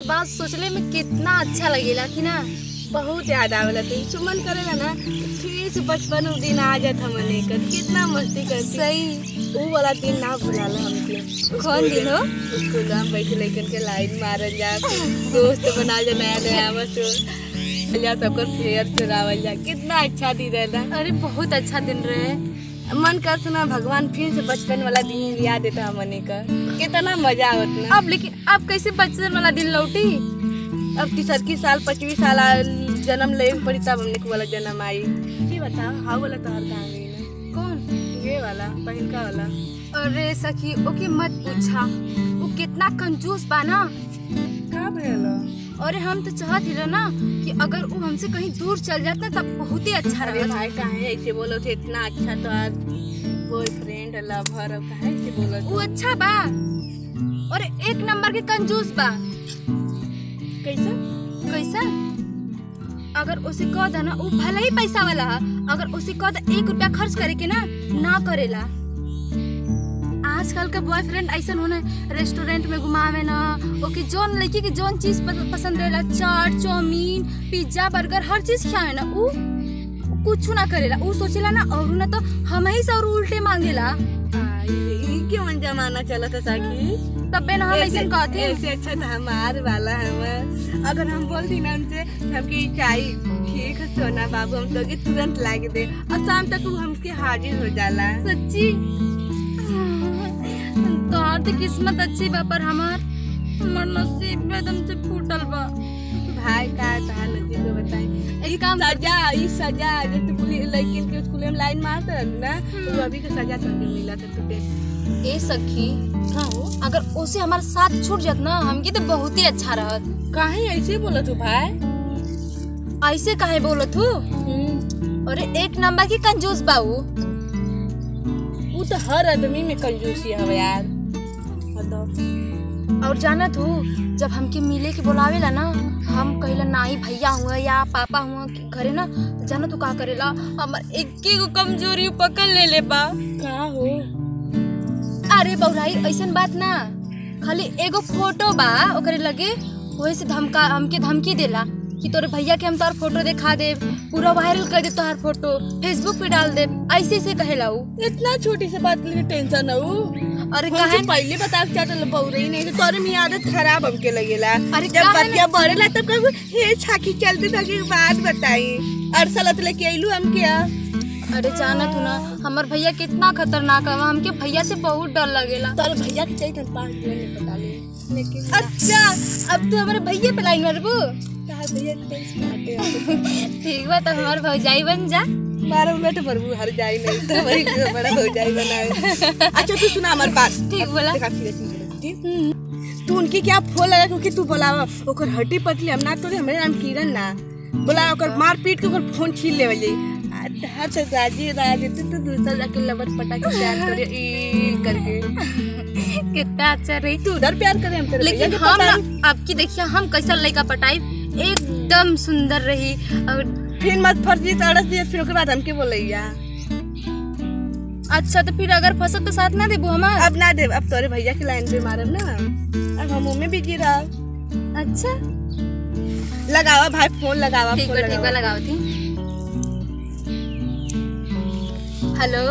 बात सोचले में कितना अच्छा लगेला कि ना। बहुत याद आवेला। तो सुमन करेला ना फिर से बचपन उ दिन आ जात हमने कर कितना मस्ती करती। सही। वो वाला दिन ना भुलाला हमके। कौन दिन हो? स्कूल में बैठे लेकर के लाइन मारल जा, दोस्त बना जा, नया नया बस जा सबकर फेयर चुरावल जा, कितना अच्छा दिन रहला। अरे बहुत अच्छा दिन रहे। मन कर सुना भगवान फिर से बचपन वाला दिन याद देता हमने का, कितना मजा आवत ना। अब लेकिन अब कैसे बचपन वाला दिन लौटी? अब 30 साल 25 साल जन्म ले पड़ी तब हमने को वाला जन्म आई। ये बताओ हाँ वाला तोहर कहाँ गई ना? कौन? ये वाला पहिलका वाला। अरे सखी ओके मत पूछा, वो कितना कंजूस बा ना। का भइलो? अरे हम तो चाहत ही ना कि अगर वो हमसे कहीं दूर चल जाता तब बहुत ही अच्छा अरे रहा। भाई काहे ऐसे बोलो थे? इतना अच्छा तो आज बॉयफ्रेंड लवर अब काहे ऐसे बोलो? वो अच्छा बा और एक नंबर के कंजूस बा। कैसा? कैसा? अगर उसे कह दा ना वो भले ही पैसा वाला है, अगर उसे कह दा 1 रुपया खर्च करे के ना करेला। आजकल का बॉयफ्रेंड ऐसा होना रेस्टोरेंट में घुमावे ना, ओके जोन लड़की के जोन चीज पसंद रहेला, चाट चाउमीन पिज्जा बर्गर हर चीज खियावे ना, उ कुछ ना करेला। उ सोचेला ना और ना तो हम ही से और उल्टे मांगेला। ये क्यों मन जमाना चला था साकी? तब ना हम ऐसे कहते ऐसे अच्छा तो हमार वाला है। अगर हम बोलती ना उनसे हमकी चाहिए, ठीक है सोना बाबू हम तो तुरंत ला के दे, और शाम तक वो हमके हाजिर हो जाला। सच्ची तोहार तो किस्मत अच्छी बा, पर हमार नसीब एकदम से फूटल बा। भाई का तहार नसीब को बताई। एक काम ई सजा जो तू पुलिस लेकिन के स्कूल में लाइन मारता है ना, तो अभी का सजा तुमके मिला था तुझे। ए सखी का हो? अगर उसे हमारे साथ छूट जात ना हमके तो बहुत ही अच्छा रहत। काहे ऐसे बोला तू भाई? ऐसे काहे बोलत हूँ? अरे एक नंबर की कंजूस बाऊ। वो तो हर आदमी में कंजूसी है यार। और जानत हूँ जब हमके मिले के बुलावेला ना, हम कहिला नाई भैया हुआ या पापा हुआ घरे ना, तो जानत तू का करेला हमर एके गो कमजोरी पकड़ ले बा। का हो? अरे बौराई ऐसन बात ना, खाली एगो फोटो बा ओकरे लगे, वही से हमके धमकी देला कि तोरे भैया के हम तोर फोटो दिखा दे, पूरा वायरल कर दे तोहार फोटो, फेसबुक पे डाल दे, ऐसे से कहेला उ। इतना छोटी सी बात के लिए टेंशन हो? अरे हम तो पहले बता के चाहते बहुरे ही नहीं तो तोरे में आदत खराब हमके लगेला। अरे जब बतिया बढ़ेला तब कहू हे छाकी चलती था कि बात बताई अरसलत लेके आइलू हम क्या? अरे जानत हूँ ना हमर भैया कितना खतरनाक है, हमके भैया से बहुत डर लगेला। तोरे भैया के चाहिए 5 मिनट पता ले, लेकिन अच्छा अब तू हमारे भैया पे लाइन मारबू? तार भैया के स्मार्ट ठीक बा तो हमार भौजाई बन जा। 12 मिनट भरबू हर जाई नहीं तो वही बड़ा हो जाई बनाए। अच्छा तू सुना हमार बात। ठीक बोला। ठीक तू उनकी क्या फोन लगा क्योंकि तू बोलावा ओकर हड्डी पतली हम ना तोरे हमरे नाम किरण ना बोला ओकर मार पीट के ओकर फोन छीन लेवल जाई। हर से राजी तो दूसरा जाके लबत पटा के प्यार करे ई करके। कितना अच्छा रही तू उधर प्यार करे हम तेरे लेकिन भैया हम ना आपकी देखिए हम कैसा लड़का पटाई, एकदम सुंदर रही। और फिर मत फर्जी अड़स दिए फिर ओकर बाद हमके बोलैया। अच्छा तो फिर अगर फसत तो साथ ना देबू हमार? अब ना दे, अब तोरे भैया के लाइन पे मारम ना, अब हम मुंह में बिजी रहा। अच्छा लगावा भाई फोन लगावा। ठीक है लगाओ थी। हेलो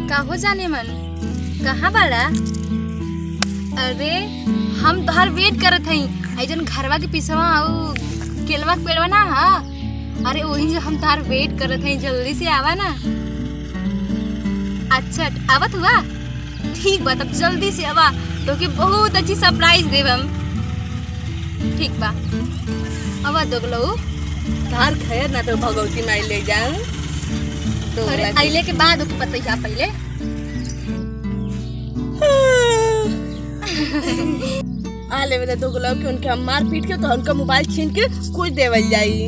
का हो जाने मन, कहाँ बाड़ा? अरे हम तोहर वेट करत हई, ऐजन घरवा के पिछवा आऊ केलवा के पेड़वा ना हा, अरे वही जो हम तोहर वेट करत हई, जल्दी से आवा ना। अच्छा आवत हुआ? ठीक बा तब जल्दी से आवा, तो के बहुत अच्छी सरप्राइज देब हम। ठीक बा आवा दोगलो। तार खैर ना तो भगवती माई ले जाऊं तो अरे आइले के बाद ओके पता ही पहले। आले मेरे दो गुलाब के उनके हम मार पीट के तो उनका मोबाइल छीन के कुछ देवल जाई।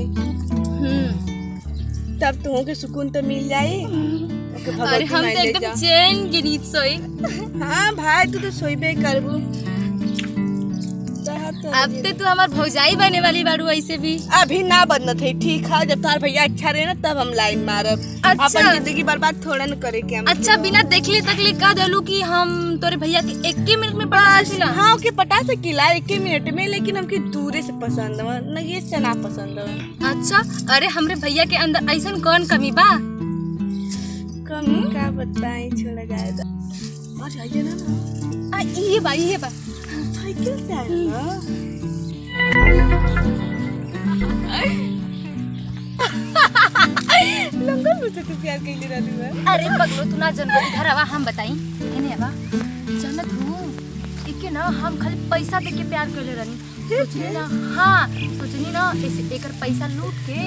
तब तुम के सुकून तो मिल जाई। अरे हम तो एकदम चैन की नींद सोई। हाँ भाई तू तो सोईबे करबू। अब ते तू हमार भौजाई बने वाली बारू ऐसे भी। अभी ना बनत है, ठीक है, जब तार भैया अच्छा रहे ना तब हम लाइन मारब। अच्छा। अपन जिंदगी बर्बाद थोड़ा न करे के हम। अच्छा बिना देखले तकले कह देलू कि हम तोरे भैया के 1 मिनट में पटा सकिला। हाँ ओके पटा सकीला 1 मिनट में, लेकिन हमके दूरे से पसंद है न, ये से ना पसंद है। अच्छा अरे हमरे भैया के अंदर ऐसन कौन कमी बा? कमी का बताएं, छोड़ा जाए तो और जाइए ना ये बा साइकिल से आए ना। लंगर मुझे तो प्यार कैली रहलू है। अरे पगलो तू ना जन इधर आवा, हम बताई एने आवा। जानत हूँ इके ना हम खाली पैसा दे के प्यार करले रहनी। सोचनी ना, हाँ सोचनी ना ऐसे एकर पैसा लूट के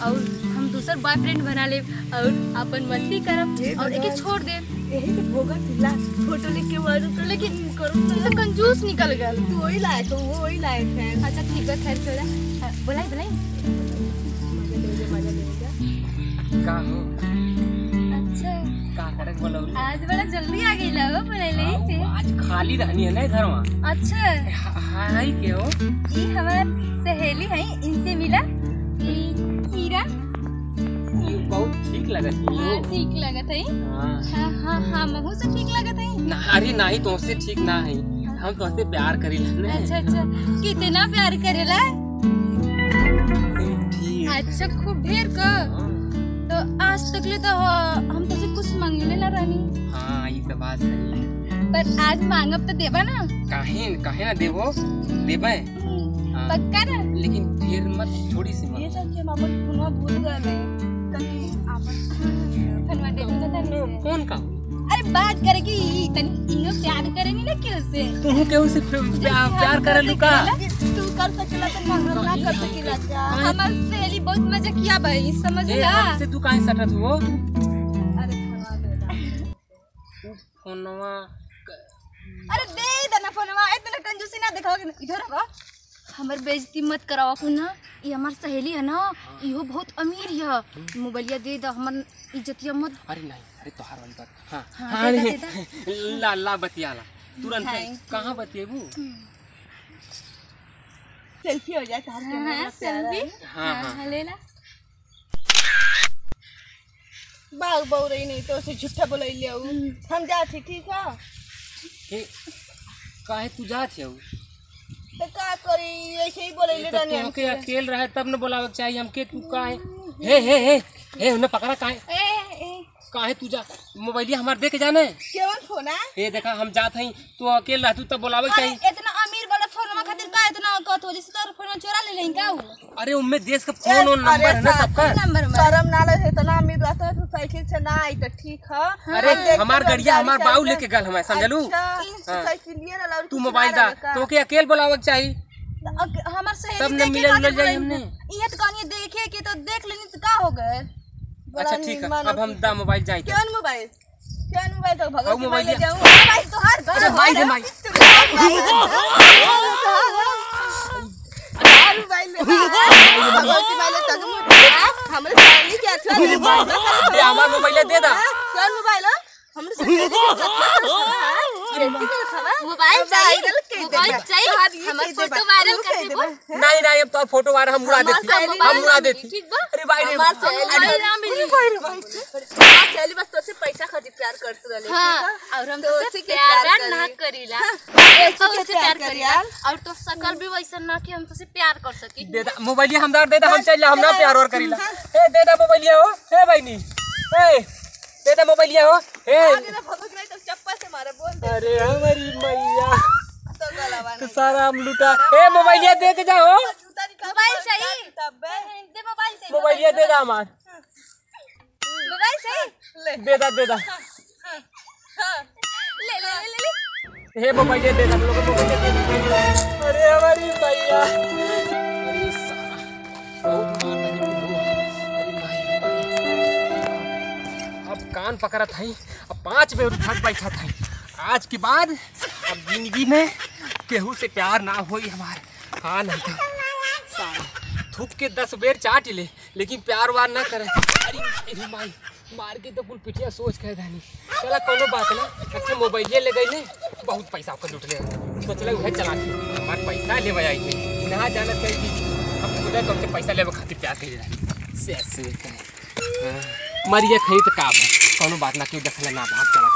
और हम दूसर बॉयफ्रेंड बना ले और अपन मस्ती करब और एके छोड़ दे। यही तो भोगा थिला फोटो लेके तो लेकिन तो कंजूस निकल गल। तू वही लायक हो, वो वही लायक है। अच्छा ठीक है, खैर छोड़ा, बुलाई मजा लेगा का हो? अच्छा का करक बोलो? आज बड़ा जल्दी आ गई ला बुलाई ले थे। आज खाली रहनी है ना घर में। अच्छा हाय के हो? ये हमार सहेली है, इनसे मिला। हीरा ये बहुत ठीक लगत है। हाँ ठीक लगत है। हां हाँ हाँ महू से ठीक लगत है। ना अरे नहीं तुमसे ठीक ना है, हम तुमसे प्यार करीला ना। अच्छा अच्छा कितना प्यार करेला? ठीक। अच्छा खूब ढेर का। तो आज तक ले तो हम तो से कुछ मांगले ना रहनी। हां ये तो बात सही है, पर आज मांगब तो देबा ना? काहे ना देबो, देबे। हाँ। पक्का ना? लेकिन ढेर मत, थोड़ी सी ये मत। सब के हम अपन पुनः भूल गए तनी अपन फनवा दे दूंगा तनी से। कौन का? अरे बात करे कि तनी इनो प्यार करेनी ना क्यों से? तू केहू से प्यार करे लुका? तू कर सकेला तो हम ना कर सकेला क्या? हमार सहेली बहुत मजा किया भाई, समझ ए ला। हमसे तू काहे सटत हो? अरे फनवा दे दा। फोनवा अरे दे देना फोनवा, इतना कंजूसी ना दिखाओगे। इधर आवा, हमर बेइज्जती मत करावा को ना। ये हमार सहेली है ना, इहो बहुत अमीर है। मोबाइलिया दे दा, हमर इज्जतिया मत। अरे नहीं, अरे तोहार वाली बात। हाँ हाँ, दे दा। ला बतियाला तुरंत। Thanks. कहाँ बतिएबू? सेल्फी हो जाए तार के हाँ मेरा सेल्फी। हाँ, हाँ। हाँ ले ला। बाग बहु रही नहीं तो उसे झूठा बोले ले हम जाते, ठीक है? के काहे तू जात है? तो का करी, ऐसे ही बोले ले रहने हम। के अकेले रहे तब न बोलावे के चाहिए हमके। तू काहे हे उन्हें पकड़ा? काहे तू जा? मोबाइलिया हमार दे के जाने। केवन फोन है? ए देखा हम जात हई, तू अकेले रहतू तब बोलावे के चाहिए। इतना अमीर बड़ा फोनवा खातिर का इतना कहत हो जैसे तोर फोन चोरा ले लें का? अरे उनमें देश का फोन और नंबर है ना सबका। नंबर में शर्म ना लगे, इतना अमीर रहता है तो साइकिल से ना आई तो ठीक है। अरे हमार गड़िया हमार बाऊ लेके गल हमें, समझलू? साइकिल लिए ना तू मोबाइल दा तो के अकेले बोलावे के चाहिए। हमार सहेली तब न देखे मिले खातिर उलझ जाई बोलाई। हमने। ये तो कहानी देखे के तो देख लेनी तो का हो गए। अच्छा ठीक है, अब हम दा मोबाइल जाए। केवन मोबाइल? केवन मोबाइल तो भगत के मोबाइल ले जाऊं। मोबाइल तो हर अरे भाई रे भाई, मोबाइल ले भगत के मोबाइल तक हमरे सहेली के अच्छा ले ये हमार मोबाइल दे दा। केवन मोबाइल है? हमरे सहेली के मोबाइल चाहिए, मोबाइल चाहिए। हमार फोटो वायरल कर देबो। नहीं नहीं, अब तो फोटो वाला हम उड़ा देती, हम उड़ा देती। ठीक बा? अरे भाई रे मोबाइल ना मिली। सहेली बस तो से पैसा खातिर प्यार करते रहे। हाँ और हम तो तो उसी के प्यार प्यार ना करी। करीला। ऐसे उससे प्यार प्यार करी करीला यार। और तो शकल भी वैसा ना कि हम तुझसे प्यार कर सकी। दे दा मोबाइल, हमदार दे दा, हम चल जा, हम ना प्यार और करीला। ए दे दा मोबाइल हो, ए बहनी, ए दे दा मोबाइल हो, ए। आगे ना भगत नहीं तो चप्पल से मारे बोल दे अरे हमारी मैया तो गलवा तो सारा हम लूटा। ए मोबाइल दे के जाओ, जूता निकाल। मोबाइल चाहिए? तब दे मोबाइल चाहिए। मोबाइल दे दा हमार, मोबाइल चाहिए? ले दे दा दे दा। ले ले ले ले। हे मोबाइल दे दा, हम लोग को मोबाइल दे दा। अरे हमारी मैया, अरे साला बहुत मारता है मुझे। अरे भाई अब कान पकड़ा था, अब 5 बेर उठक बैठा था। आज के बाद अब जिंदगी में केहू से प्यार ना होई हमार। हाँ नहीं तो साला थूक के 10 बेर चाट ले, लेकिन प्यार वार ना करे। अरे माई मार के तो कुल पिटिया सोच कह दानी चला कोनो बात ना अच्छा मोबाइले ले गई बहुत पैसा ओकर लूट ले सोचला उहे चला के हमार पैसा लेवे आई थे ना जानत है कि हम खुदा तुमसे पैसा लेवे खातिर प्यार कर रहे से मरिए खई तो का कोनो बात ना क्यों देखला ना भाग चला